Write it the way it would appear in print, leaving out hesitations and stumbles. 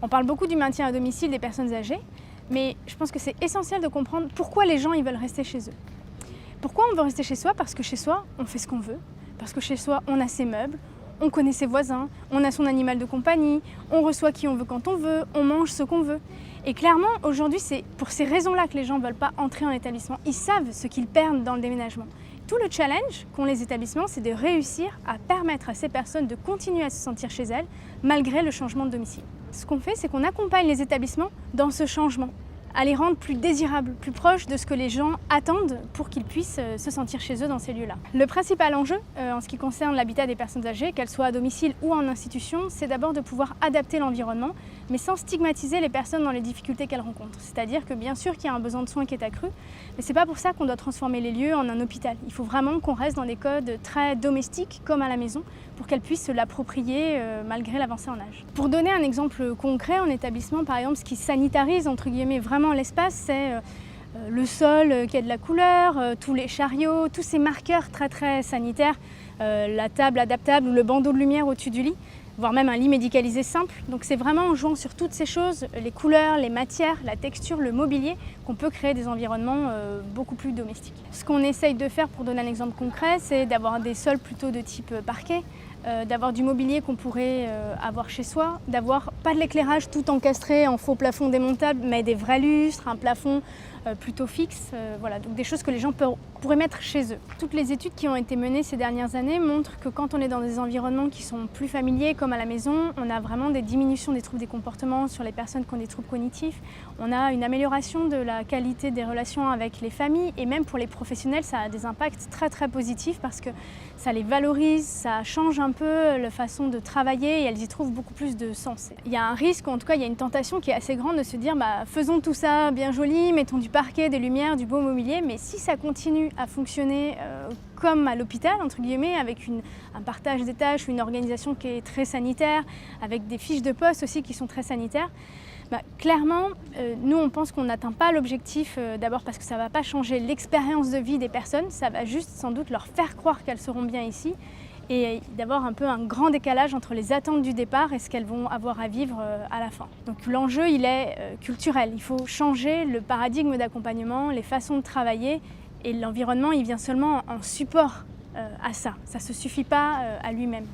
On parle beaucoup du maintien à domicile des personnes âgées, mais je pense que c'est essentiel de comprendre pourquoi les gens ils veulent rester chez eux. Pourquoi on veut rester chez soi? Parce que chez soi, on fait ce qu'on veut, parce que chez soi, on a ses meubles, on connaît ses voisins, on a son animal de compagnie, on reçoit qui on veut quand on veut, on mange ce qu'on veut. Et clairement, aujourd'hui, c'est pour ces raisons-là que les gens ne veulent pas entrer en établissement. Ils savent ce qu'ils perdent dans le déménagement. Tout le challenge qu'ont les établissements, c'est de réussir à permettre à ces personnes de continuer à se sentir chez elles malgré le changement de domicile. Ce qu'on fait, c'est qu'on accompagne les établissements dans ce changement, à les rendre plus désirables, plus proches de ce que les gens attendent pour qu'ils puissent se sentir chez eux dans ces lieux-là. Le principal enjeu en ce qui concerne l'habitat des personnes âgées, qu'elles soient à domicile ou en institution, c'est d'abord de pouvoir adapter l'environnement, mais sans stigmatiser les personnes dans les difficultés qu'elles rencontrent. C'est-à-dire que bien sûr qu'il y a un besoin de soins qui est accru, mais c'est pas pour ça qu'on doit transformer les lieux en un hôpital. Il faut vraiment qu'on reste dans des codes très domestiques, comme à la maison, pour qu'elles puissent se l'approprier malgré l'avancée en âge. Pour donner un exemple concret en établissement, par exemple, ce qui sanitarise entre guillemets vraiment l'espace, c'est le sol qui a de la couleur, tous les chariots, tous ces marqueurs très sanitaires, la table adaptable ou le bandeau de lumière au-dessus du lit, voire même un lit médicalisé simple. Donc c'est vraiment en jouant sur toutes ces choses, les couleurs, les matières, la texture, le mobilier, qu'on peut créer des environnements beaucoup plus domestiques. Ce qu'on essaye de faire, pour donner un exemple concret, c'est d'avoir des sols plutôt de type parquet, d'avoir du mobilier qu'on pourrait avoir chez soi, d'avoir pas de l'éclairage tout encastré en faux plafond démontable, mais des vrais lustres, un plafond plutôt fixe, voilà, donc des choses que les gens pourraient mettre chez eux. Toutes les études qui ont été menées ces dernières années montrent que quand on est dans des environnements qui sont plus familiers, comme à la maison, on a vraiment des diminutions des troubles des comportements sur les personnes qui ont des troubles cognitifs, on a une amélioration de la qualité des relations avec les familles, et même pour les professionnels, ça a des impacts très positifs parce que ça les valorise, ça change un peu la façon de travailler et elles y trouvent beaucoup plus de sens. Il y a un risque, ou en tout cas il y a une tentation qui est assez grande de se dire faisons tout ça bien joli, mettons du parquet, des lumières, du beau mobilier, mais si ça continue à fonctionner comme à l'hôpital, entre guillemets, avec un partage des tâches, une organisation qui est très sanitaire, avec des fiches de poste aussi qui sont très sanitaires, clairement, nous on pense qu'on n'atteint pas l'objectif, d'abord parce que ça ne va pas changer l'expérience de vie des personnes, ça va juste sans doute leur faire croire qu'elles seront bien ici, et d'avoir un peu un grand décalage entre les attentes du départ et ce qu'elles vont avoir à vivre à la fin. Donc l'enjeu, il est culturel. Il faut changer le paradigme d'accompagnement, les façons de travailler, et l'environnement, il vient seulement en support à ça. Ça ne se suffit pas à lui-même.